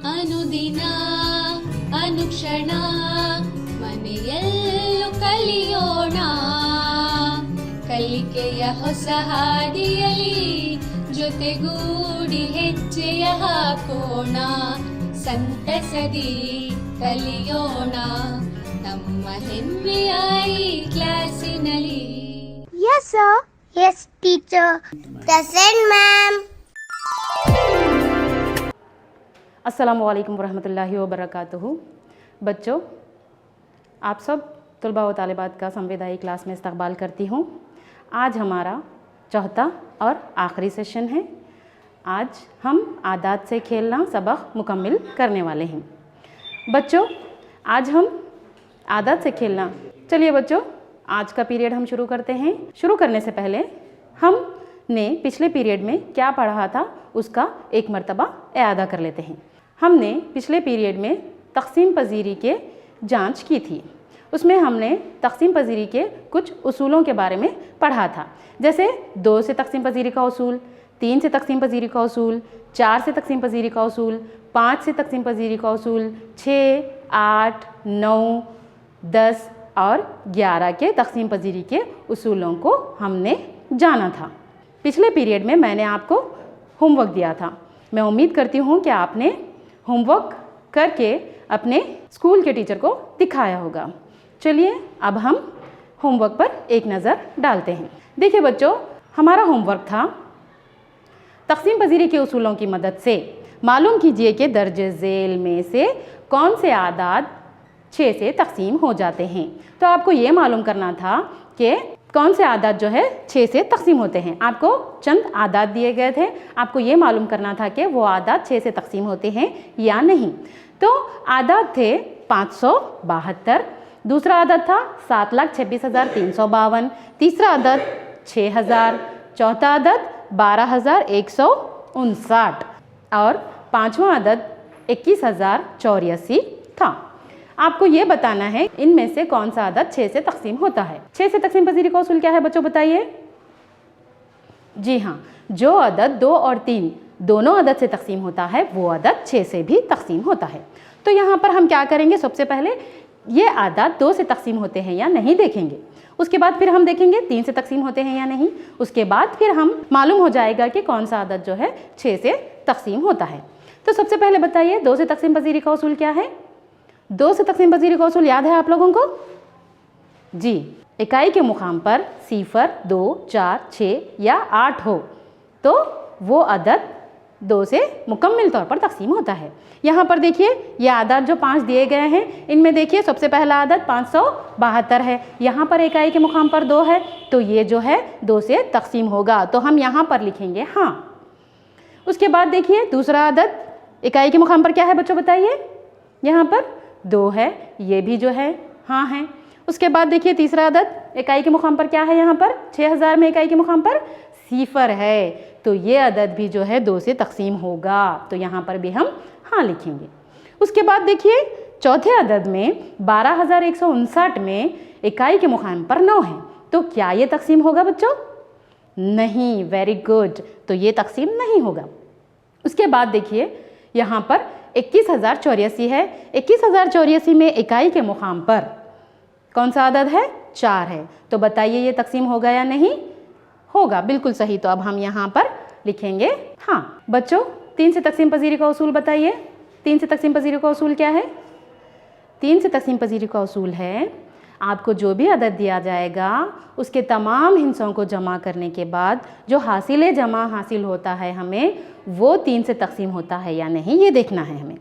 ಅನುದಿನ ಅನುಕ್ಷಣ ಮನೆಯಲ್ಲೂ ಕಲಿಯೋಣ, ಕಲಿಕೆಯ ಹೊಸ ಹಾದಿಯಲಿ ಜೊತೆಗೂಡಿ ಹೆಜ್ಜೆಯ ಹಾಕೋಣ, ಸಂತಸದಿ ಕಲಿಯೋಣ ನಮ್ಮ ಹೆಮ್ಮೆಯ ಈ ಕ್ಲಾಸಿನಲ್ಲಿ. Yes sir. Yes teacher. Present ma'am. अस्सलामु अलैकुम वरहमतुल्लाहि वबरकातुहू। बच्चों, आप सब तलबा व तालिबात का संविदाई क्लास में इस्तकबाल करती हूँ। आज हमारा चौथा और आखिरी सेशन है। आज हम आदात से खेलना सबक मुकम्मिल करने वाले हैं। बच्चों, आज हम आदात से खेलना, चलिए बच्चों आज का पीरियड हम शुरू करते हैं। शुरू करने से पहले हमने पिछले पीरियड में क्या पढ़ा था उसका एक मरतबा इआदा कर लेते हैं। हमने पिछले पीरियड में तक़सीम पज़ीरी के जांच की थी। उसमें हमने तक़सीम पज़ीरी के कुछ उसूलों के बारे में पढ़ा था, जैसे 2 से तक़सीम पज़ीरी का उसूल, 3 से तक़सीम पज़ीरी का उसूल, 4 से तक़सीम पज़ीरी का उसूल, 5 से तक़सीम पज़ीरी का उसूल, 6, 8, 9, 10 और 11 के तक़सीम पज़ीरी के उसूलों को हमने जाना था। पिछले पीरियड में मैंने आपको होमवर्क दिया था। मैं उम्मीद करती हूँ कि आपने होमवर्क करके अपने स्कूल के टीचर को दिखाया होगा। चलिए अब हम होमवर्क पर एक नज़र डालते हैं। देखिए बच्चों, हमारा होमवर्क था तक़सीम पज़ीरी के उसूलों की मदद से मालूम कीजिए कि दर्ज झेल में से कौन से आदाद 6 से तक़सीम हो जाते हैं। तो आपको ये मालूम करना था कि कौन से आदाद जो है 6 से तक़सीम होते हैं। आपको चंद आदाद दिए गए थे, आपको ये मालूम करना था कि वो आदाद 6 से तक़सीम होते हैं या नहीं। तो आदाद थे 572, दूसरा आदद था 7,26,352, तीसरा आदद 6,000, चौथा आदद 12,159 और पाँचवा आदद 21,084 था। आपको ये बताना है इनमें से कौन सा आदद 6 से तक़सीम होता है। 6 से तक़सीम पज़ीरी का उसूल क्या है बच्चों, बताइए। जी हाँ, जो अदद 2 और 3 दोनों अदद से तक़सीम होता है वो अदद 6 से भी तक़सीम होता है। तो यहाँ पर हम क्या करेंगे, सबसे पहले ये आदाद 2 से तक़सीम होते हैं या नहीं देखेंगे, उसके बाद फिर हम देखेंगे 3 से तक़सीम होते हैं या नहीं, उसके बाद फिर हम मालूम हो जाएगा कि कौन सा आदद जो है 6 से तक़सीम होता है। तो सबसे पहले बताइए 2 से तक़सीम पज़ीरी का उसूल क्या है। 2 से तक़सीम पज़ीरी का उसूल याद है आप लोगों को? जी, इकाई के मुकाम पर 0, 2, 4, 6 या 8 हो तो वो अदद 2 से मुकम्मिल तौर पर तक़सीम होता है। यहाँ पर देखिए ये आदाद जो 5 दिए गए हैं, इनमें देखिए सबसे पहला आदद 572 है। यहाँ पर इकाई के मुकाम पर 2 है तो ये जो है 2 से तक़सीम होगा, तो हम यहाँ पर लिखेंगे हाँ। उसके बाद देखिए दूसरा आदद इकाई के मुकाम पर क्या है बच्चों, बताइए। यहाँ पर 2 है, ये भी जो है हाँ है। उसके बाद देखिए तीसरा अदद इकाई के मुकाम पर क्या है, यहाँ पर 6000 में इकाई के मुकाम पर 0 है, तो ये अदद भी जो है 2 से तक़सीम होगा, तो यहाँ पर भी हम हाँ लिखेंगे। उसके बाद देखिए चौथे अदद में 12,159 में इकाई के मुकाम पर 9 है, तो क्या ये तक़सीम होगा बच्चों? नहीं, वेरी गुड, तो ये तक़सीम नहीं होगा। उसके बाद देखिए यहाँ पर 21,084 है। 21,084 में इकाई के मुकाम पर कौन सा आदद है, 4 है, तो बताइए ये तक़सीम होगा या नहीं होगा। बिल्कुल सही, तो अब हम यहाँ पर लिखेंगे हाँ। बच्चों 3 से तक़सीम पज़ीरी का उसूल बताइए। 3 से तक़सीम पज़ीरी का उसूल क्या है? 3 से तक़सीम पज़ीरी का उसूल है आपको जो भी अदद दिया जाएगा उसके तमाम हिस्सों को जमा करने के बाद जो हासिल जमा हासिल होता है हमें वो 3 से तक़सीम होता है या नहीं, ये देखना है हमें।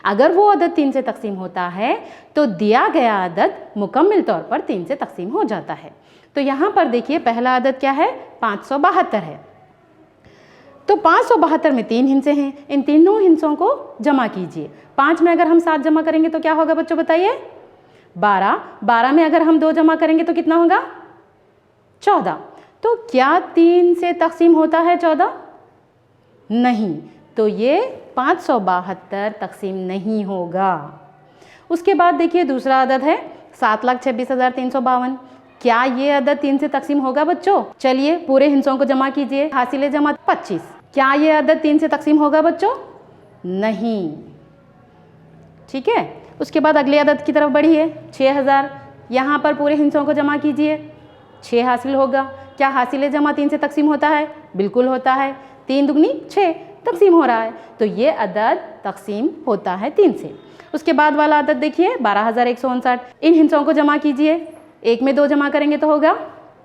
अगर वो अदद 3 से तक़सीम होता है तो दिया गया अदद मुकम्मिल तौर पर 3 से तक़सीम हो जाता है। तो यहाँ पर देखिए पहला अदद क्या है, 572 है। तो 572 में 3 हिस्से हैं, इन तीनों हिस्सों को जमा कीजिए। 5 में अगर हम 7 जमा करेंगे तो क्या होगा बच्चों, बताइए। 12 में अगर हम 2 जमा करेंगे तो कितना होगा, 14। तो क्या 3 से तक़सीम होता है 14? नहीं, तो ये 572 तक़सीम नहीं होगा। उसके बाद देखिए दूसरा अदद है 7,26,352। क्या ये अदद 3 से तक़सीम होगा बच्चों? चलिए पूरे हिस्सों को जमा कीजिए, हासिल जमा 25। क्या ये अदद 3 से तक़सीम होगा बच्चों? नहीं, ठीक है। उसके बाद अगले अदद की तरफ बढ़िए, 6000। यहाँ पर पूरे हिस्सों को जमा कीजिए, 6 हासिल होगा। क्या हासिल है जमा 3 से तकसीम होता है? बिल्कुल होता है। 3 दुगनी 6 तकसीम हो रहा है, तो ये अदद तकसीम होता है 3 से। उसके बाद वाला अदद देखिए 12159। इन हिस्सों को जमा कीजिए, 1 में 2 जमा करेंगे तो होगा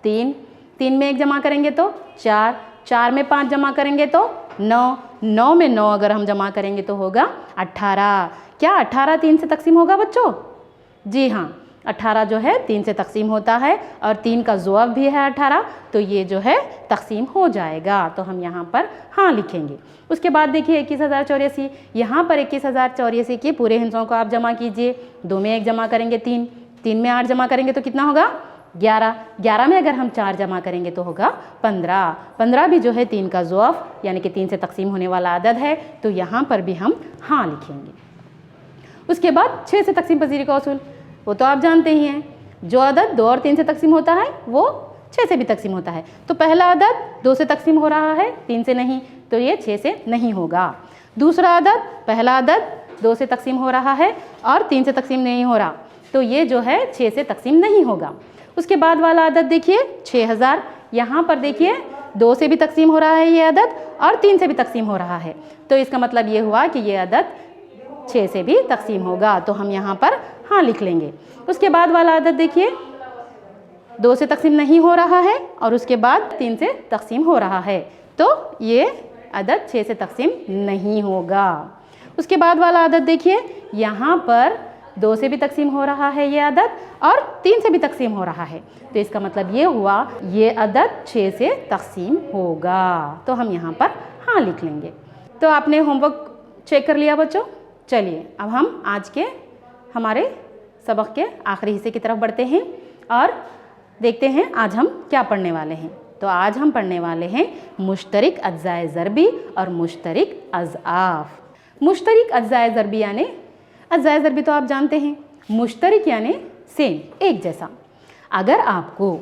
3, 3 में 1 जमा करेंगे तो 4, 4 में 5 जमा करेंगे तो 9, 9 में 9 अगर हम जमा करेंगे तो होगा 18। क्या 18 3 से तकसीम होगा बच्चों? जी हाँ, 18 जो है 3 से तकसीम होता है और 3 का ज़ुअफ़ भी है 18, तो ये जो है तकसीम हो जाएगा। तो हम यहाँ पर हाँ लिखेंगे। उसके बाद देखिए 21,084, यहाँ पर 21,084 के पूरे हिस्सों को आप जमा कीजिए। 2 में 1 जमा करेंगे 3, 3 में 8 जमा करेंगे तो कितना होगा? 11, 11 में अगर हम 4 जमा करेंगे तो होगा 15, 15 भी जो है 3 का ज़ुअफ़ यानी कि 3 से तकसीम होने वाला अदद है, तो यहाँ पर भी हम हाँ लिखेंगे। उसके बाद 6 से तकसीम पजीरी का उसूल, वो तो आप जानते ही हैं। जो अदद 2 और 3 से तकसीम होता है वो 6 से भी तकसीम होता है। तो पहला अदद 2 से तकसीम हो रहा है, 3 से नहीं, तो ये 6 से नहीं होगा। दूसरा अदद, पहला अदद 2 से तकसीम हो रहा है और 3 से तकसीम नहीं हो रहा, तो ये जो है 6 से तकसीम नहीं होगा। उसके बाद वाला अदद देखिए 6000, यहाँ पर देखिए 2 से भी तकसीम हो रहा है ये अदद और 3 से भी तकसीम हो रहा है, तो इसका मतलब ये हुआ कि ये अदद 6 से भी तकसीम होगा, तो हम यहाँ पर हाँ लिख लेंगे। उसके बाद वाला अदद देखिए 2 से तकसीम नहीं हो रहा है और उसके बाद 3 से तकसीम हो रहा है, तो ये अदद 6 से तकसीम नहीं होगा। उसके बाद वाला अदद देखिए, यहाँ पर 2 से भी तकसीम हो रहा है ये अदद और 3 से भी तकसीम हो रहा है, तो इसका मतलब ये हुआ ये अदद 6 से तकसीम होगा, तो हम यहाँ पर हाँ लिख लेंगे। तो आपने होमवर्क चेक कर लिया बच्चों। चलिए अब हम आज के हमारे सबक के आखिरी हिस्से की तरफ बढ़ते हैं और देखते हैं आज हम क्या पढ़ने वाले हैं। तो आज हम पढ़ने वाले हैं मुश्तरिक अज्जाए ज़रबी और मुश्तरिक अज़आफ़। मुश्तरिक अज्जाए ज़रबी यानी, अज्जाए ज़रबी तो आप जानते हैं, मुश्तरिक यानी सेम, एक जैसा। अगर आपको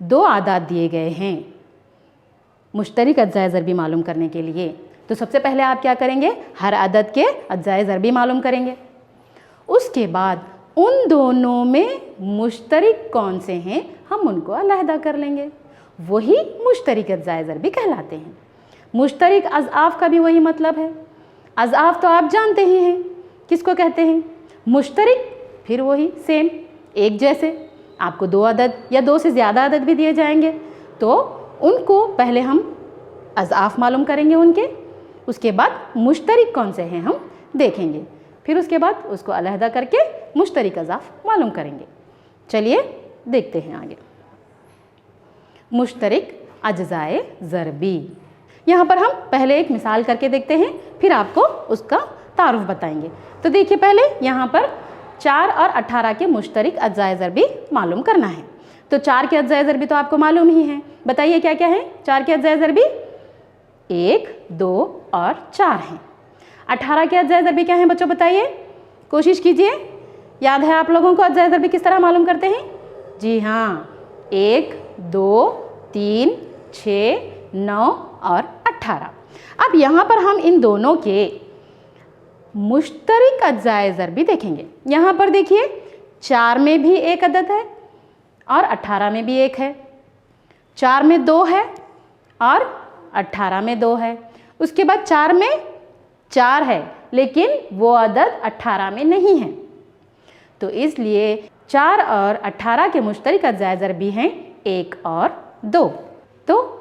2 आदाद दिए गए हैं मुश्तरिक अज्जाए ज़रबी मालूम करने के लिए, तो सबसे पहले आप क्या करेंगे? हर अदद के अज्जाए ज़रबी मालूम करेंगे। उसके बाद उन दोनों में मुश्तरिक कौन से हैं हम उनको अलहदा कर लेंगे, वही मुश्तरिक अज्जाए ज़रबी कहलाते हैं। मुश्तरिक अज़आफ़ का भी वही मतलब है। अज़आफ़ तो आप जानते ही हैं किसको कहते हैं, मुश्तरिक फिर वही सेम, एक जैसे। आपको 2 अदद या 2 से ज़्यादा अदद भी दिए जाएंगे तो उनको पहले हम अज़आफ़ मालूम करेंगे उनके, उसके बाद मुश्तरिक कौन से हैं हम देखेंगे, फिर उसके बाद उसको अलहदा करके मुश्तरिक अज़ाफ़ मालूम करेंगे। चलिए देखते हैं आगे। मुश्तरिक अज्जाए ज़रबी, यहाँ पर हम पहले एक मिसाल करके देखते हैं, फिर आपको उसका तारुफ बताएंगे। तो देखिए पहले यहाँ पर 4 और 18 के मुश्तरिक अज्जाए ज़रबी मालूम करना है। तो 4 के अज्जाए ज़रबी तो आपको मालूम ही है, बताइए क्या क्या है 4 के अज्जाए ज़रबी? 1, 2 और 4 हैं। 18 के अज्जाए ज़रबी क्या हैं बच्चों बताइए, कोशिश कीजिए, याद है आप लोगों को अज्जाए ज़रबी किस तरह मालूम करते हैं? जी हाँ, 1, 2, 3, 6, 9 और 18। अब यहाँ पर हम इन दोनों के मुश्तरिक अज्जाए ज़रबी देखेंगे। यहाँ पर देखिए 4 में भी एक अदद है और 18 में भी एक है, 4 में 2 है और 18 में 2 है। उसके बाद 4 में 4 है लेकिन वो अदद 18 में नहीं है, तो इसलिए 4 और 18 के मुश्तरिक अज्जाए ज़रबी हैं 1 और 2। तो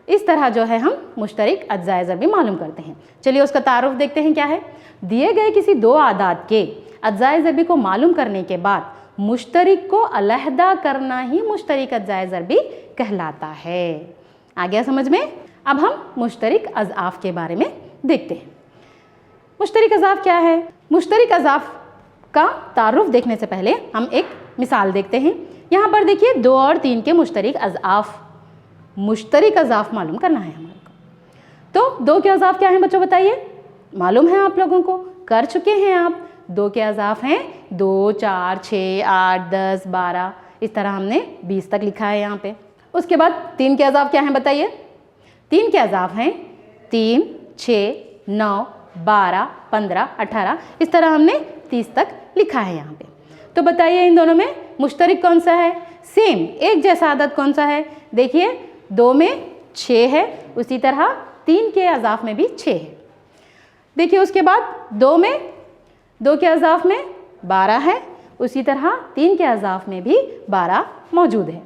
इस तरह जो है हम मुश्तरिक अज्जाए ज़रबी मालूम करते हैं। चलिए उसका तारुफ देखते हैं क्या है। दिए गए किसी 2 आदाद के अज्जाए ज़रबी को मालूम करने के बाद मुश्तरिक को अलहदा करना ही मुश्तरिक अज्जाए ज़रबी कहलाता है। आ गया समझ में? अब हम मुश्तरिक अज़आफ़ के बारे में देखते हैं। मुश्तरिक अज़ाफ़ क्या है? मुश्तरिक अज़ाफ़ का तारुफ देखने से पहले हम एक मिसाल देखते हैं। यहाँ पर देखिए 2 और 3 के मुश्तरिक अज़ाफ़ मालूम करना है हमारे को। तो 2 के अज़ाफ़ क्या हैं बच्चों बताइए? मालूम है आप लोगों को, कर चुके हैं आप। 2 के अज़ाफ़ हैं 2, 4, 6, 8, 10, 12, इस तरह हमने 20 तक लिखा है यहाँ पे। उसके बाद 3 के अज़ाफ़ क्या हैं बताइए? 3 के अज़ाफ़ हैं 3, 6, 9 12, 15, 18, इस तरह हमने 30 तक लिखा है यहाँ पे। तो बताइए इन दोनों में मुश्तरक कौन सा है? सेम एक जैसा अदद कौन सा है? देखिए 2 में 6 है, उसी तरह 3 के अज़ाफ़ में भी 6 है। देखिए उसके बाद 2 के अज़ाफ़ में 12 है, उसी तरह 3 के अज़ाफ़ में भी 12 मौजूद है।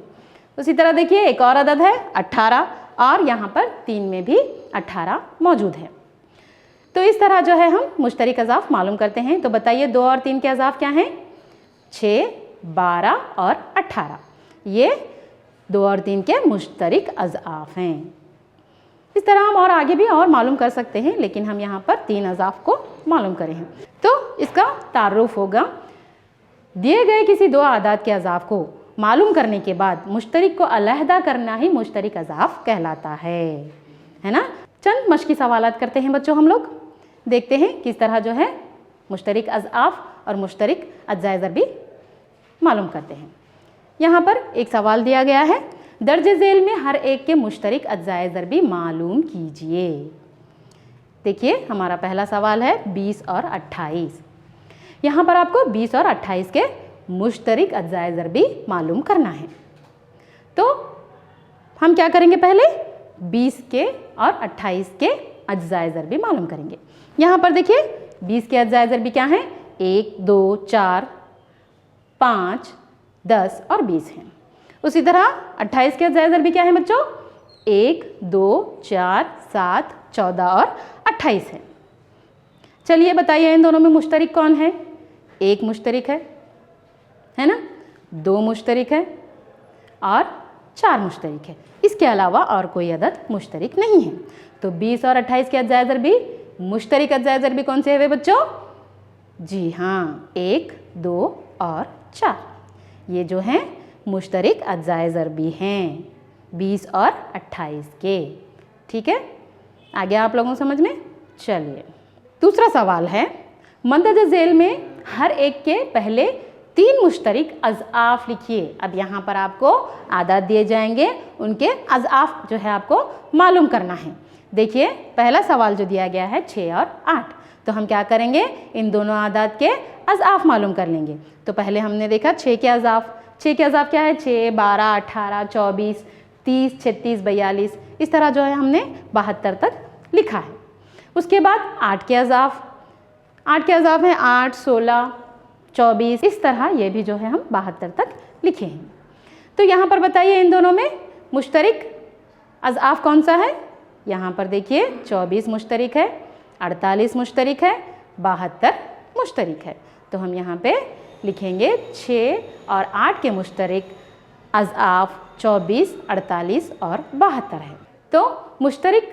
उसी तरह देखिए एक और अदद है 18 और यहाँ पर 3 में भी 18 मौजूद है। तो इस तरह जो है हम मुश्तरक अज़ाफ़ मालूम करते हैं। तो बताइए 2 और 3 के अज़ाफ़ क्या हैं? 6, 12 और 18। ये 2 और 3 के मुश्तरक अज़ाफ़ हैं। इस तरह हम और आगे भी और मालूम कर सकते हैं, लेकिन हम यहाँ पर 3 अज़ाफ़ को मालूम करें हैं। तो इसका तारुफ होगा, दिए गए किसी 2 आदाद के अज़ाफ़ को मालूम करने के बाद मुश्तरक को अलहदा करना ही मुश्तरक अज़ाफ़ कहलाता है ना। चंद मश्की सवालात करते हैं बच्चों, हम लोग देखते हैं किस तरह जो है मुश्तरक अज़ाफ़ और मुश्तरक अज्ज़ाए ज़रबी मालूम करते हैं। यहाँ पर एक सवाल दिया गया है, दर्ज झेल में हर एक के मुश्तरक अज्ज़ाए ज़रबी मालूम कीजिए। देखिए हमारा पहला सवाल है 20 और 28। यहाँ पर आपको 20 और 28 के मुश्तरक अज्ज़ाए ज़रबी मालूम करना है। तो हम क्या करेंगे, पहले 20 के और 28 के अज्ज़ाए ज़रबी मालूम करेंगे। यहाँ पर देखिए 20 के अज्ज़ाए ज़रबी क्या हैं? 1, 2, 4, 5, 10 और 20 हैं। उसी तरह 28 के अज्ज़ाए ज़रबी क्या है बच्चों? 1, 2, 4, 7, 14 और 28 है। चलिए बताइए इन दोनों में मुश्तरक कौन है? 1 मुश्तरक है ना, 2 मुश्तरक है और 4 मुश्तरक है। इसके अलावा और कोई अदद मुश्तरक नहीं है। तो 20 और 28 के अज्ज़ाए ज़रबी मुश्तरक अज्ज़ाए ज़रबी कौन से हुए बच्चों? जी हाँ, 1, 2 और 4। ये जो हैं मुश्तरक अज्ज़ाए ज़रबी हैं 20 और 28 के। ठीक है, आ गया आप लोगों को समझ में? चलिए दूसरा सवाल है, मंदरजा झेल में हर एक के पहले 3 मुश्तरक अज़ाफ़ लिखिए। अब यहाँ पर आपको आदाद दिए जाएंगे, उनके अज़ाफ़ जो है आपको मालूम करना है। देखिए पहला सवाल जो दिया गया है 6 और 8, तो हम क्या करेंगे, इन दोनों आदाद के अज़ाफ़ मालूम कर लेंगे। तो पहले हमने देखा 6 के अज़ाफ़। 6 के अज़ाफ़ क्या है? 6, 12, 18, 24, 30, 36, 42, इस तरह जो है हमने 72 तक लिखा है। उसके बाद 8 के अज़ाफ़। 8 के अज़ाफ़ हैं 8, 16, 24, इस तरह ये भी जो है हम 72 तक लिखे हैं। तो यहाँ पर बताइए इन दोनों में मुश्तरक अज़ाफ़ कौन सा है? यहाँ पर देखिए 24 मुश्तरक है, 48 मुश्तरक है, 72 मुश्तरक है। तो हम यहाँ पे लिखेंगे 6 और 8 के मुश्तरक अज़ाफ़ 24, 48 और 72 है। तो मुश्तरक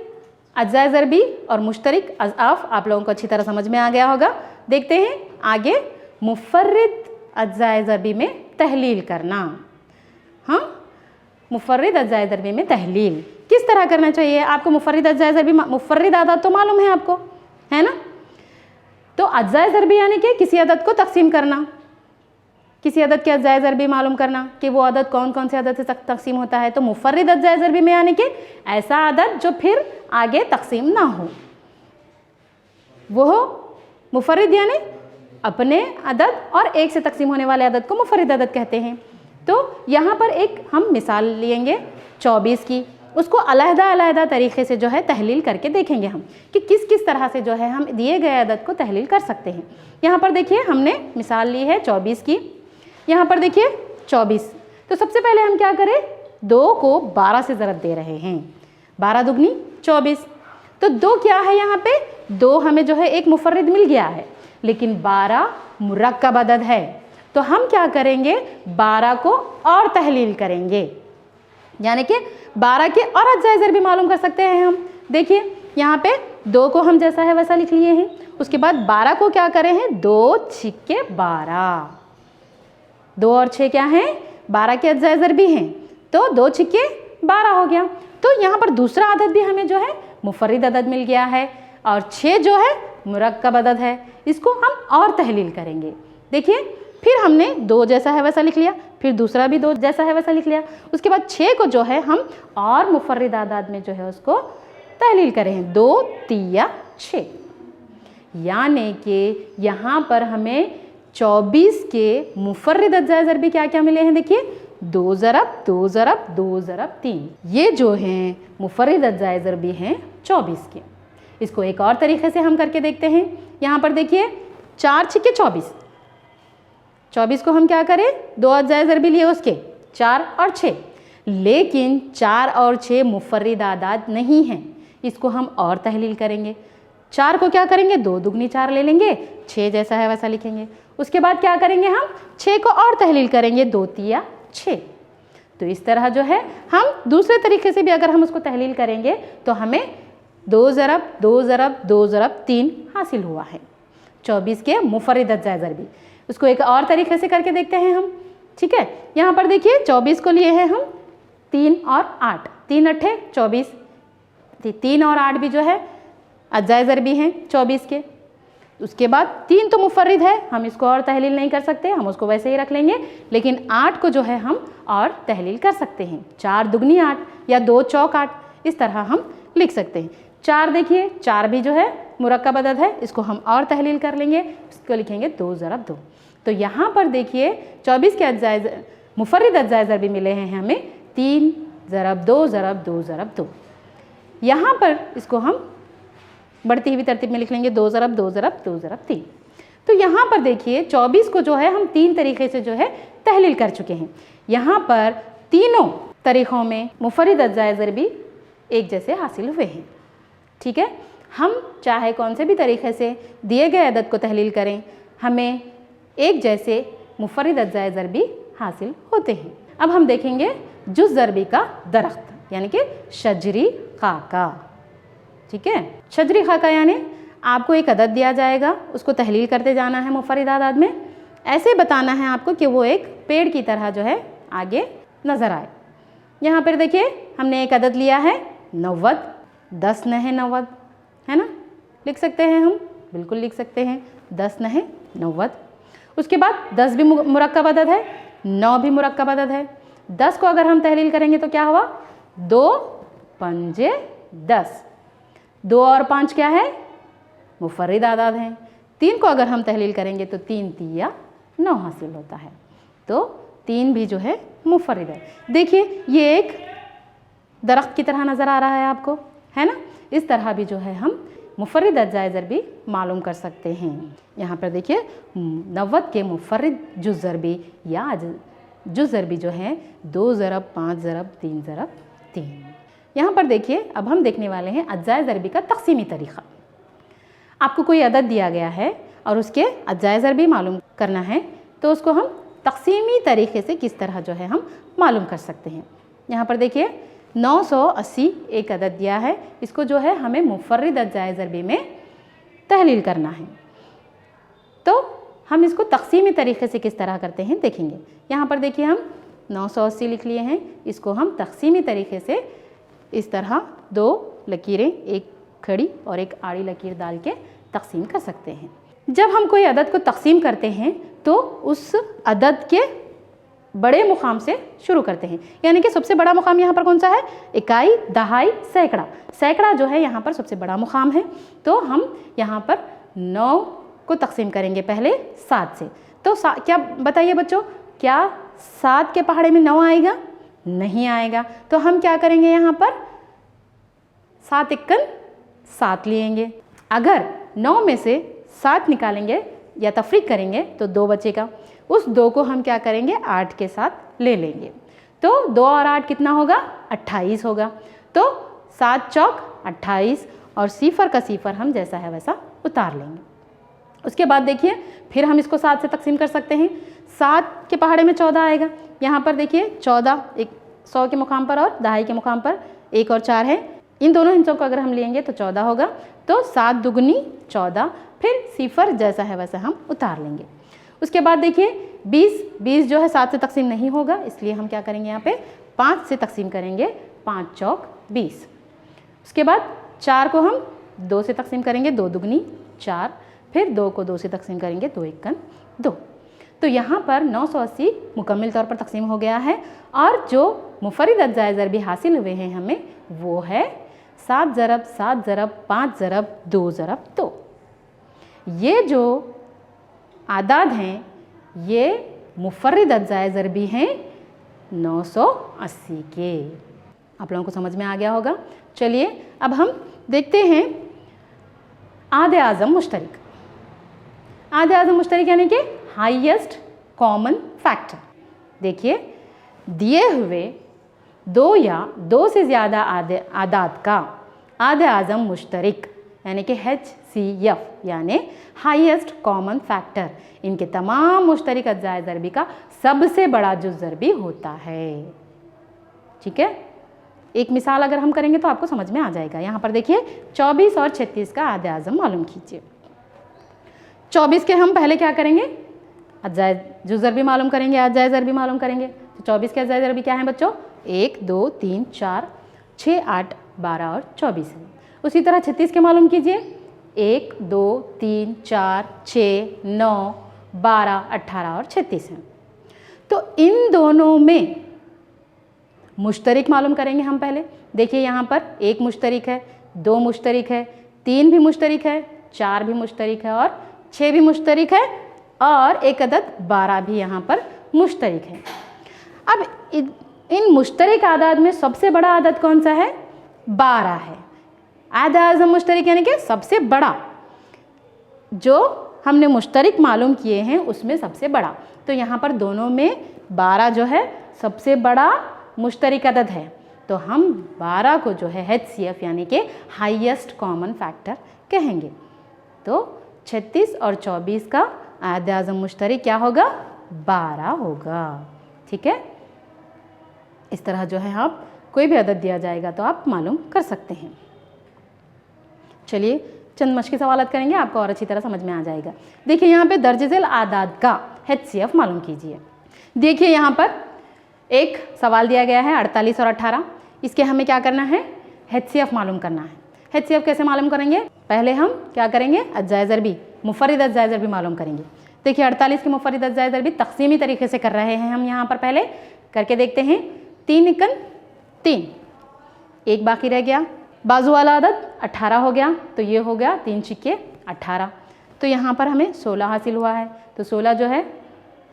अज्ज़ाए ज़रबी और मुश्तरक अज़ाफ़ आप लोगों को अच्छी तरह समझ में आ गया होगा। देखते हैं आगे, मुफ़र्रिद अज्ज़ाए ज़रबी में तहलील करना। हाँ, मुफ़र्रिद अज्ज़ाए ज़रबी में तहलील किस तरह करना चाहिए आपको? मुफ़र्रिद अज्ज़ाए ज़रबी, मुफ़र्रिद आदाद तो मालूम है आपको, है ना। तो अज्ज़ाए ज़रबी यानी कि किसी अदद को तकसीम करना, किसी अदद के अज्ज़ाए ज़रबी मालूम करना कि वो अदद कौन कौन से अदद से तकसीम होता है। तो मुफ़र्रिद अज्ज़ाए ज़रबी में यानी कि ऐसा अदद जो फिर आगे तकसीम ना हो, वो मुफ़र्रिद यानी अपने अदद और एक से तकसीम होने वाले अदद को मुफ़र्रिद अदद कहते हैं। तो यहाँ पर एक हम मिसाल लेंगे 24 की, उसको अलहदा तरीक़े से जो है तहलील करके देखेंगे हम कि किस किस तरह से जो है हम दिए गए अदद को तहलील कर सकते हैं। यहाँ पर देखिए हमने मिसाल ली है 24 की। यहाँ पर देखिए 24, तो सबसे पहले हम क्या करें, 2 को 12 से ज़रब दे रहे हैं, 12 दुगनी 24। तो 2 क्या है यहाँ पे, 2 हमें जो है एक मुफ़र्रिद मिल गया है, लेकिन 12 मुरक्कब अदद है। तो हम क्या करेंगे, 12 को और तहलील करेंगे, यानी कि 12 के और अज्ज़ाए ज़रबी मालूम कर सकते हैं हम। देखिए यहाँ पे 2 को हम जैसा है वैसा लिख लिए हैं, उसके बाद 12 को क्या करें हैं, 2 छिक्के 12, 2 और 6 क्या हैं, 12 के अज्ज़ाए ज़रबी हैं, तो 2 छिक्के 12 हो गया। तो यहाँ पर दूसरा अदद भी हमें जो है मुफ़र्रिद अदद मिल गया है, और 6 जो है मुरक्कब अदद है, इसको हम और तहलील करेंगे। देखिए फिर हमने 2 जैसा है वैसा लिख लिया, फिर दूसरा भी 2 जैसा है वैसा लिख लिया, उसके बाद 6 को जो है हम और मुफ़र्रिद आदाद में जो है उसको तहलील करें, 2 तिया 6। यानी कि यहाँ पर हमें 24 के मुफर्रिद अज्जाए ज़रबी क्या क्या मिले हैं, देखिए 2 ज़रब 2 ज़रब 2 ज़रब 3, ये जो हैं मुफर्रिद अज्जाए ज़रबी हैं 24 के। इसको एक और तरीके से हम करके देखते हैं। यहाँ पर देखिए 4 छिके 24, 24 को हम क्या करें, 2 अज्जाए ज़रबी लिए उसके 4 और 6, लेकिन 4 और 6 मुफर्रिद आदाद नहीं हैं, इसको हम और तहलील करेंगे। 4 को क्या करेंगे, 2 दुगनी 4 ले लेंगे, 6 जैसा है वैसा लिखेंगे। उसके बाद क्या करेंगे, हम 6 को और तहलील करेंगे, 2 तिया 6। तो इस तरह जो है हम दूसरे तरीके से भी अगर हम उसको तहलील करेंगे तो हमें 2 ज़रब 2 ज़रब 2 ज़रब 3 हासिल हुआ है 24 के मुफर्रिद अज्जाए ज़रबी। उसको एक और तरीके से करके देखते हैं हम, ठीक है। यहाँ पर देखिए 24 को लिए हैं हम 3 और 8, 3 अट्ठे 24, 3 और 8 भी जो है अज्जाए ज़रबी हैं 24 के। उसके बाद 3 तो मुफर्रिद है, हम इसको और तहलील नहीं कर सकते, हम उसको वैसे ही रख लेंगे, लेकिन 8 को जो है हम और तहलील कर सकते हैं। 4 दुगनी 8 या 2 चौक 8, इस तरह हम लिख सकते हैं। 4 देखिए 4 भी जो है मुरक्कब अदद है, इसको हम और तहलील कर लेंगे, इसको लिखेंगे 2 ज़रब 2। तो यहाँ पर देखिए 24 के मुफर्रिद अज्जाए ज़रबी मिले हैं हमें 3 ज़रब 2 ज़रब 2 ज़रब 2। यहाँ पर इसको हम बढ़ती हुई तरतीब में लिख लेंगे 2 ज़रब 2 ज़रब 2 ज़रब 3। तो यहाँ पर देखिए 24 को जो है हम 3 तरीके से जो है तहलील कर चुके हैं। यहाँ पर तीनों तरीक़ों में मुफर्रिद अज्जाए ज़रबी एक जैसे हासिल हुए हैं, ठीक है। हम चाहे कौन से भी तरीके से दिए गए अदद को तहलील करें, हमें एक जैसे मुफर्रिद अज्जाए ज़रबी हासिल होते हैं। अब हम देखेंगे जुज़ ज़रबी का दरख्त, यानी कि शजरी खाका, ठीक है। शजरी खाका यानी आपको एक अदद दिया जाएगा, उसको तहलील करते जाना है मुफर्रिद आदाद में, ऐसे बताना है आपको कि वो एक पेड़ की तरह जो है आगे नज़र आए। यहाँ पर देखिए हमने एक अदद लिया है 90, 10 नहे 90, है ना, लिख सकते हैं हम, बिल्कुल लिख सकते हैं 10 नहे 90। उसके बाद 10 भी मुरक्कब अदद है, 9 भी मुरक्कब अदद है। 10 को अगर हम तहलील करेंगे तो क्या हुआ, 2 पंजे 10, 2 और 5 क्या है, मुफर्रिद आदाद हैं। 3 को अगर हम तहलील करेंगे तो 3 तिया 9 हासिल होता है, तो 3 भी जो है मुफर्रिद है। देखिए ये एक दरख्त की तरह नज़र आ रहा है आपको, है ना। इस तरह भी जो है हम मुफर्रिद अज्जाए ज़रबी मालूम कर सकते हैं। यहाँ पर देखिए 90 के मुफर्रिद जुज़ ज़रबी या जुज़ ज़रबी जो है 2 ज़रब 5 ज़रब 3 ज़रब 3। यहाँ पर देखिए अब हम देखने वाले हैं अज्जाए ज़रबी का तक़सीमी तरीक़ा। आपको कोई अदद दिया गया है और उसके अज्जाए ज़रबी मालूम करना है, तो उसको हम तक़सीमी तरीक़े से किस तरह जो है हम मालूम कर सकते हैं। यहाँ पर देखिए 980 एक अदद दिया है, इसको जो है हमें मुफर्रिद अज्जाए ज़रबी में तहलील करना है, तो हम इसको तक़सीमी तरीक़े से किस तरह करते हैं देखेंगे। यहाँ पर देखिए हम 980 लिख लिए हैं, इसको हम तक़सीमी तरीक़े से इस तरह 2 लकीरें, एक खड़ी और एक आड़ी लकीर डाल के तक़सीम कर सकते हैं। जब हम कोई अदद को तक़सीम करते हैं तो उस अदद के बड़े मुकाम से शुरू करते हैं, यानी कि सबसे बड़ा मुकाम यहाँ पर कौन सा है, इकाई, दहाई, सैकड़ा। सैकड़ा जो है यहाँ पर सबसे बड़ा मुकाम है, तो हम यहाँ पर 9 को तक़सीम करेंगे पहले 7 से। तो क्या बताइए बच्चों, क्या 7 के पहाड़े में 9 आएगा, नहीं आएगा। तो हम क्या करेंगे, यहाँ पर 7 इक्कन 7 लेंगे। अगर 9 में से 7 निकालेंगे या तफरीक करेंगे तो 2 बचेगा, उस 2 को हम क्या करेंगे 8 के साथ ले लेंगे, तो 2 और 8 कितना होगा, 28 होगा। तो 7 चौक 28 और सिफर का सिफर हम जैसा है वैसा उतार लेंगे। उसके बाद देखिए फिर हम इसको 7 से तकसीम कर सकते हैं। 7 के पहाड़े में 14 आएगा। यहाँ पर देखिए 14 एक 100 के मुकाम पर और दहाई के मुकाम पर 1 और 4 है, इन दोनों हिस्सों को अगर हम लेंगे तो 14 होगा। तो 7 दुगनी 14, फिर सिफर जैसा है वैसा हम उतार लेंगे। उसके बाद देखिए 20 जो है 7 से तकसीम नहीं होगा, इसलिए हम क्या करेंगे यहाँ पे 5 से तकसीम करेंगे, 5 चौक 20। उसके बाद 4 को हम 2 से तकसीम करेंगे, 2 दुगनी 4, फिर 2 को 2 से तकसीम करेंगे, 2 इक्कन 2। तो यहाँ पर 980 मुकम्मल तौर पर तकसीम हो गया है और जो मुफर्रिद अज्जाए ज़रबी हासिल हुए हैं हमें वो है 7 ज़रब 7 ज़रब 5 ज़रब 2 ज़रब 2। ये जो आदाद हैं ये मुफर्रिद अज्जाए ज़रबी हैं 980 के। आप लोगों को समझ में आ गया होगा। चलिए अब हम देखते हैं आदे आज़म मुश्तरिक। आदे आज़म मुश्तरिक यानी कि हाईएस्ट कॉमन फैक्टर। देखिए, दिए हुए दो या दो से ज़्यादा आदाद का आदे आज़म मुश्तरिक यानी कि HCF यानी हाईएस्ट कॉमन फैक्टर, इनके तमाम मुश्तरिक अज्जाए ज़रबी का सबसे बड़ा जुज़ ज़रबी होता है। ठीक है, एक मिसाल अगर हम करेंगे तो आपको समझ में आ जाएगा। यहाँ पर देखिए 24 और 36 का आदे आज़म मालूम कीजिए। 24 के हम पहले क्या करेंगे, अज्जाए जुज़ ज़रबी मालूम करेंगे, अज्जाए ज़रबी मालूम करेंगे। तो 24 के अज्जाए ज़रबी क्या हैं बच्चों, 1 2 3 4 6 8 12 और 24 है। उसी तरह 36 के मालूम कीजिए, 1 2 3 4 6 9 12 18 और 36 हैं। तो इन दोनों में मुश्तरिक मालूम करेंगे हम पहले। देखिए यहाँ पर 1 मुश्तरिक है, 2 मुश्तरिक है, 3 भी मुश्तरिक है, 4 भी मुश्तरिक है और 6 भी मुश्तरिक है और एक अदद 12 भी यहाँ पर मुश्तरिक है। अब इन मुश्तरिक आदाद में सबसे बड़ा आदद कौन सा है, 12 है। आदे आज़म मुश्तरिक यानी कि सबसे बड़ा, जो हमने मुश्तरिक मालूम किए हैं उसमें सबसे बड़ा। तो यहाँ पर दोनों में 12 जो है सबसे बड़ा मुश्तरिक अदद है। तो हम 12 को जो है HCF यानी कि हाईएस्ट कॉमन फैक्टर कहेंगे। तो 36 और 24 का आदे आज़म मुश्तरिक क्या होगा, 12 होगा। ठीक है, इस तरह जो है आप कोई भी अदद दिया जाएगा तो आप मालूम कर सकते हैं। चलिए चंद मश्की सवाल करेंगे, आपको और अच्छी तरह समझ में आ जाएगा। देखिए यहाँ पे दर्ज झेल आदाद का HCF मालूम कीजिए। देखिए यहाँ पर एक सवाल दिया गया है 48 और 18, इसके हमें क्या करना है, HCF मालूम करना है। HCF कैसे मालूम करेंगे, पहले हम क्या करेंगे, अज्जाए ज़रबी मुफर्रिद अज्जाए ज़रबी मालूम करेंगे। देखिए 48 के मुफर्रिद अज्जाए ज़रबी तकसीमी तरीके से कर रहे हैं हम यहाँ पर, पहले करके देखते हैं। 3 एकन 3, एक बाकी रह गया, बाजू वाला अदद 18 हो गया, तो ये हो गया 3 छिक्के 18। तो यहाँ पर हमें 16 हासिल हुआ है। तो 16 जो है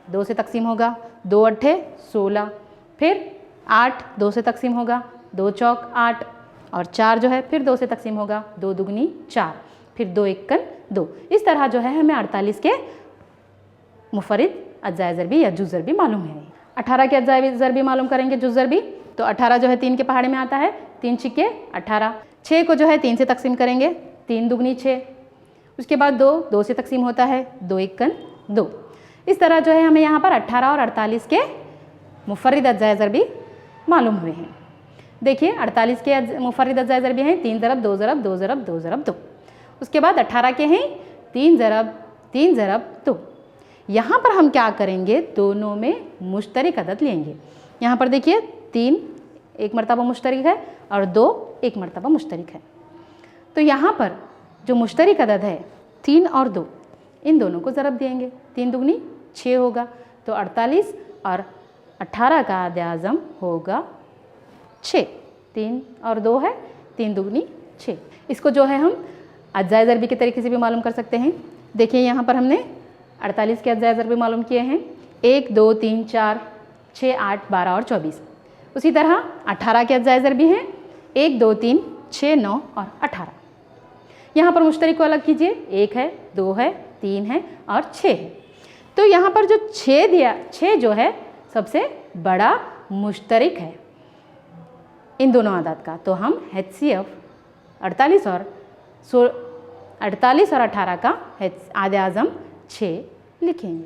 2 से तकसीम होगा, 2 अट्ठे 16, फिर 8 2 से तकसीम होगा, 2 चौक 8 और 4 जो है फिर 2 से तकसीम होगा, 2 दुगनी 4, फिर 2 एकन 2। इस तरह जो है हमें 48 के मुफर्रिद अज्जाए ज़रबी या जुज़ ज़रबी मालूम है। 18 के अज्जाए ज़रबी मालूम करेंगे जुज़ ज़रबी। तो 18 जो है 3 के पहाड़े में आता है, 3 छिक्के 18। 6 को जो है 3 से तकसीम करेंगे, 3 दुगनी 6, उसके बाद 2 से तकसीम होता है, 2 एकन 2। इस तरह जो है हमें यहाँ पर 18 और 48 के मुफर्रिद अज्जाए ज़रबी मालूम हुए हैं। देखिए 48 के मुफर्रिद अज्जाए ज़रबी हैं 3 ज़रब 2 ज़रब 2 ज़रब 2 ज़रब 2। उसके बाद 18 के हैं 3 ज़रब 3 ज़रब 2। यहाँ पर हम क्या करेंगे, दोनों में मुश्तरिक अदद लेंगे। यहाँ पर देखिए 3 एक मरतबा मुश्तरिक है और 2 एक मरतबा मुश्तरिक है। तो यहाँ पर जो मुश्तरिक अदद है 3 और 2, इन दोनों को ज़रब देंगे, 3 दुगनी 6 होगा। तो 48 और 18 का आदे आज़म होगा 6। 3 और 2 है, 3 दुगनी 6। इसको जो है हम अज्जाए ज़रबी के तरीके से भी मालूम कर सकते हैं। देखिए यहाँ पर हमने 48 के अज्जाए ज़रबी मालूम किए हैं, 1 2 3 4 6 8 12 और 24। उसी तरह 18 के अज्जाए ज़रबी हैं 1 2 3 6 9 और 18। यहाँ पर मुश्तरिक को अलग कीजिए, 1 है 2 है 3 है और 6 है। तो यहाँ पर जो 6 जो है सबसे बड़ा मुश्तरिक है इन दोनों आदाद का। तो हम HCF 48 और 18 का आदे आज़म 6 लिखेंगे।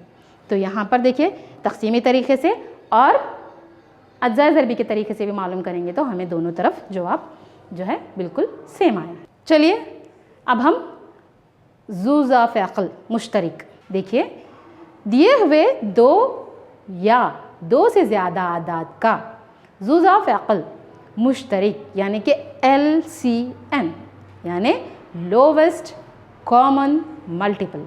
तो यहाँ पर देखिए तक़सीमी तरीके से और अज्जाए ज़रबी के तरीके से भी मालूम करेंगे तो हमें दोनों तरफ जवाब जो है बिल्कुल सेम आया। चलिए अब हम ज़ूज़ा फ़अक़ल मुश्तरिक। देखिए दिए हुए 2 या 2 से ज़्यादा आदाद का ज़ूज़ा फ़अक़ल मुश्तरिक यानी कि LCM यानी लोवेस्ट कॉमन मल्टीपल,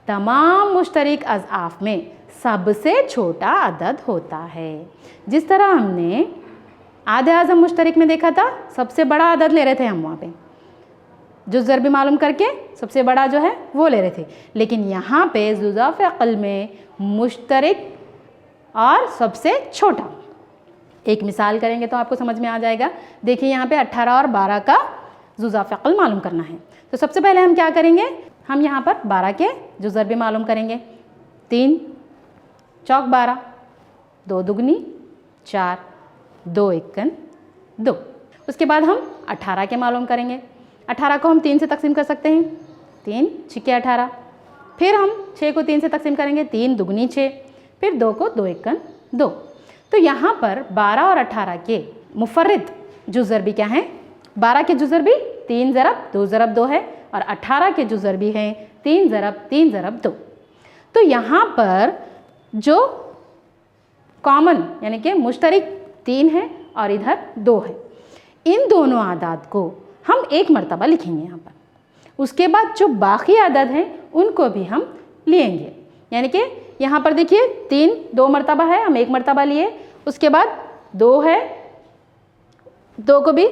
तमाम मुश्तरिक अज़आफ़ में सबसे छोटा अदद होता है। जिस तरह हमने आदे आज़म मुश्तरिक में देखा था सबसे बड़ा अदद ले रहे थे हम वहाँ पे, जुज़ ज़रबी मालूम करके सबसे बड़ा जो है वो ले रहे थे, लेकिन यहाँ पे जुज़ाफ़ अक़ल में मुश्तरिक और सबसे छोटा। एक मिसाल करेंगे तो आपको समझ में आ जाएगा। देखिए यहाँ पे 18 और 12 का जुज़ाफ़ अक़ल मालूम करना है। तो सबसे पहले हम क्या करेंगे, हम यहाँ पर 12 के जुज़ ज़रबी मालूम करेंगे। 3 चौक 12, 2 दुगनी 4, 2 एकन 2। उसके बाद हम 18 के मालूम करेंगे। 18 को हम 3 से तकसीम कर सकते हैं, 3 छिके 18। फिर हम 6 को 3 से तकसीम करेंगे, 3 दुगनी 6, फिर 2 को 2 एकन 2। तो यहाँ पर 12 और 18 के मुफर्रिद जुज़ ज़रबी क्या हैं? 12 के जुज़ ज़रबी 3 ज़रब 2 ज़रब 2 है और 18 के जुज़ ज़रबी हैं 3 ज़रब 3 ज़रब 2। तो यहाँ पर जो कॉमन यानी कि मुश्तरिक 3 है और इधर 2 है, इन दोनों आदाद को हम एक मरतबा लिखेंगे यहाँ पर। उसके बाद जो बाकी आदद हैं उनको भी हम लेंगे, यानी कि यहाँ पर देखिए 3 2 मरतबा है, हम एक मरतबा लिए। उसके बाद 2 है, 2 को भी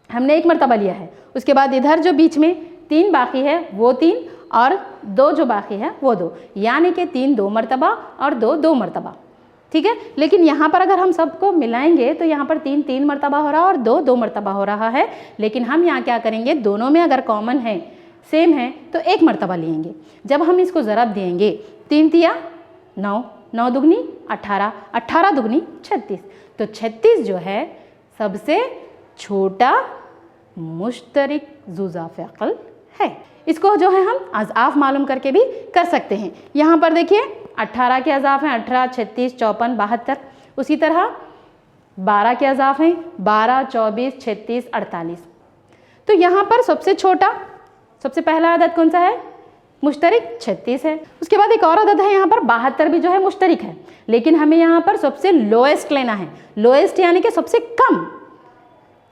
हमने एक मरतबा लिया है। उसके बाद इधर जो बीच में 3 बाकी है वो 3 और 2 जो बाकी है वो 2, यानी कि 3 2 मरतबा और 2 2 मरतबा। ठीक है, लेकिन यहाँ पर अगर हम सबको मिलाएंगे तो यहाँ पर 3 3 मरतबा हो रहा है और 2 2 मरतबा हो रहा है। लेकिन हम यहाँ क्या करेंगे, दोनों में अगर कॉमन है, सेम है, तो एक मरतबा लेंगे। जब हम इसको ज़रब देंगे, 3 तिया 9, 9 दुगनी 18, 18 दुगनी 36। तो 36 जो है सबसे छोटा मुश्तरिक जुज़ाफ़ अक़ल है। इसको जो है हम अज़ाफ़ मालूम करके भी कर सकते हैं। यहाँ पर देखिए 18 के अज़ाफ़ हैं 18, 36, 54, 72। उसी तरह 12 के अज़ाफ़ हैं 12, 24, 36, 48। तो यहाँ पर सबसे छोटा, सबसे पहला अदद कौन सा है? मुश्तरिक 36 है। उसके बाद एक और अदद है यहाँ पर 72 भी जो है मुश्तरिक है, लेकिन हमें यहाँ पर सबसे लोएस्ट लेना है। लोएस्ट यानी कि सबसे कम,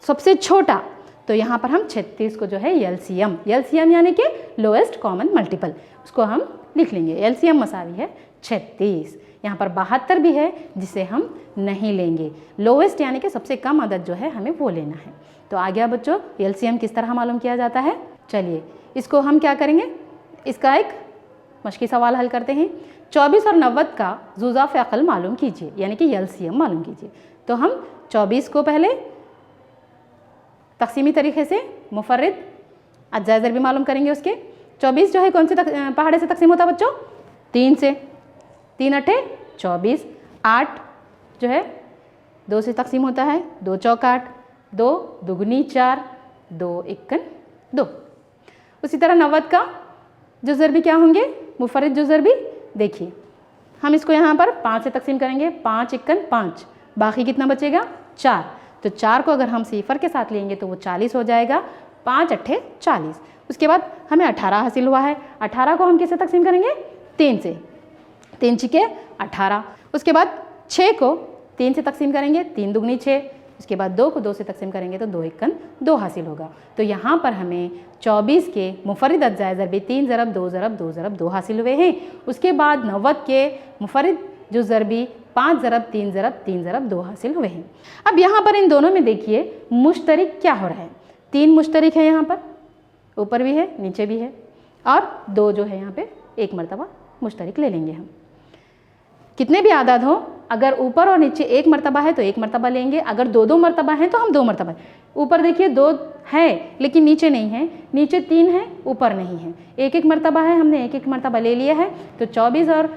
सबसे छोटा। तो यहाँ पर हम 36 को जो है एलसीएम, एलसीएम यानी कि लोएस्ट कॉमन मल्टीपल, उसको हम लिख लेंगे। एलसीएम मसावी है 36। यहाँ पर 72 भी है जिसे हम नहीं लेंगे। लोएस्ट यानी कि सबसे कम अदद जो है हमें वो लेना है। तो आ गया बच्चों एलसीएम किस तरह मालूम किया जाता है। चलिए इसको हम क्या करेंगे, इसका एक मश्की सवाल हल करते हैं। 24 और 90 का जुज़ाफ़ अक़ल मालूम कीजिए, यानी कि एलसीएम मालूम कीजिए। तो हम 24 को पहले तक़सीमी तरीक़े से मुफर्रिद अज्जाए ज़रबी मालूम करेंगे। उसके 24 जो है कौन से पहाड़े से तक़सीम होता है बच्चों? 3 से। 3 अठे 24। 8 जो है 2 से तक़सीम होता है, 2 चौक 8, 2 दुगनी 4, 2 एकन 2। उसी तरह 90 का जुज़ ज़रबी क्या होंगे? मुफर्रिद जुज़ ज़रबी देखिए, हम इसको यहाँ पर 5 से तक़सीम करेंगे, 5 एकन 5, बाकी कितना बचेगा? 4। तो 4 को अगर हम सिफर के साथ लेंगे तो वो 40 हो जाएगा। 5 अठे 40। उसके बाद हमें 18 हासिल हुआ है। 18 को हम किससे तक़सीम करेंगे? 3 से। 3 छिके 18। उसके बाद 6 को 3 से तक़सीम करेंगे, 3 दुगनी 6। उसके बाद 2 को 2 से तक़सीम करेंगे तो 2 एकन 2 हासिल होगा। तो यहाँ पर हमें 24 के मुफर्रिद अज्जाए ज़रबी 3 ज़रब 2 ज़रब 2 ज़रब 2 हासिल हुए हैं। उसके बाद 90 के मुफर्रिद जुज़ ज़रबी 5 ज़रब 3 ज़रब 3 ज़रब 2 हासिल हुए हैं। अब यहाँ पर इन दोनों में देखिए मुश्तरिक क्या हो रहा है। 3 मुश्तरिक है, यहाँ पर ऊपर भी है नीचे भी है, और 2 जो है यहाँ पे एक मरतबा मुश्तरिक ले लेंगे हम। कितने भी आदाद हो, अगर ऊपर और नीचे एक मरतबा है तो एक मरतबा लेंगे, अगर 2 2 मरतबा है तो हम 2 मरतबा। ऊपर देखिए 2 है लेकिन नीचे नहीं है, नीचे 3 है ऊपर नहीं है, एक एक मरतबा है, हमने एक एक मरतबा ले लिया है। तो 24 और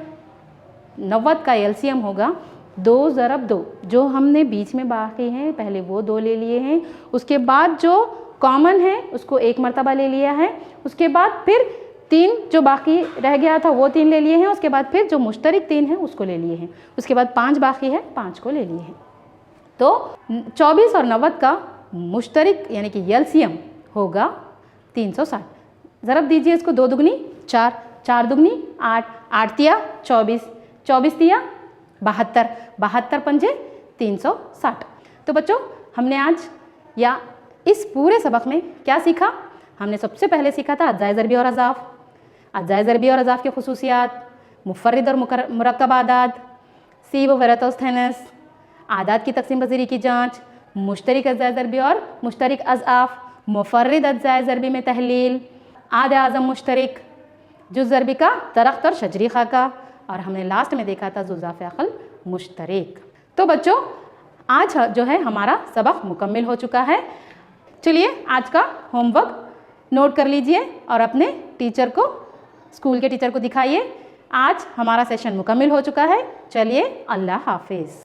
90 का एलसीएम होगा 2 ज़रब 2, जो हमने बीच में बाकी हैं पहले वो 2 ले लिए हैं। उसके बाद जो कॉमन है उसको एक मरतबा ले लिया है। उसके बाद फिर 3 जो बाकी रह गया था वो 3 ले लिए हैं। उसके बाद फिर जो मुश्तरिक 3 है उसको ले लिए हैं। उसके बाद 5 बाकी है, 5 को ले लिए हैं। तो 24 और 90 का मुश्तरिक यानी कि एलसीएम होगा 360। ज़रब दीजिए इसको, 2 दुगनी 4, 4 दुगनी 8, 8 तिया 24, 24 तिया 72, 72 पंजे 360। तो बच्चों हमने आज या इस पूरे सबक में क्या सीखा? हमने सबसे पहले सीखा था अज्जाए ज़रबी और अज़ाफ़, अज्जाए ज़रबी और अज़ाफ़ की खुसूसियात, मुफ़र्रिद और मुरक्कब आदाद, सीब व एरातोस्थेनेस, आदाद की तकसीम पज़ीरी की जाँच, मुश्तरिक अज्जाए ज़रबी और मुश्तरिक अज़ाफ़, मुफर्रिद अज्जाए ज़रबी में तहलील, आद आज़म मुश्तरिक, जुज़ ज़रबी का दरख्त और शजरी खाका, और हमने लास्ट में देखा था ज़ुज़ाफ़े अक़ल मुश्तरिक। तो बच्चों आज जो है हमारा सबक मुकम्मिल हो चुका है। चलिए आज का होमवर्क नोट कर लीजिए और अपने टीचर को, स्कूल के टीचर को दिखाइए। आज हमारा सेशन मुकम्मिल हो चुका है। चलिए अल्लाह हाफिज़।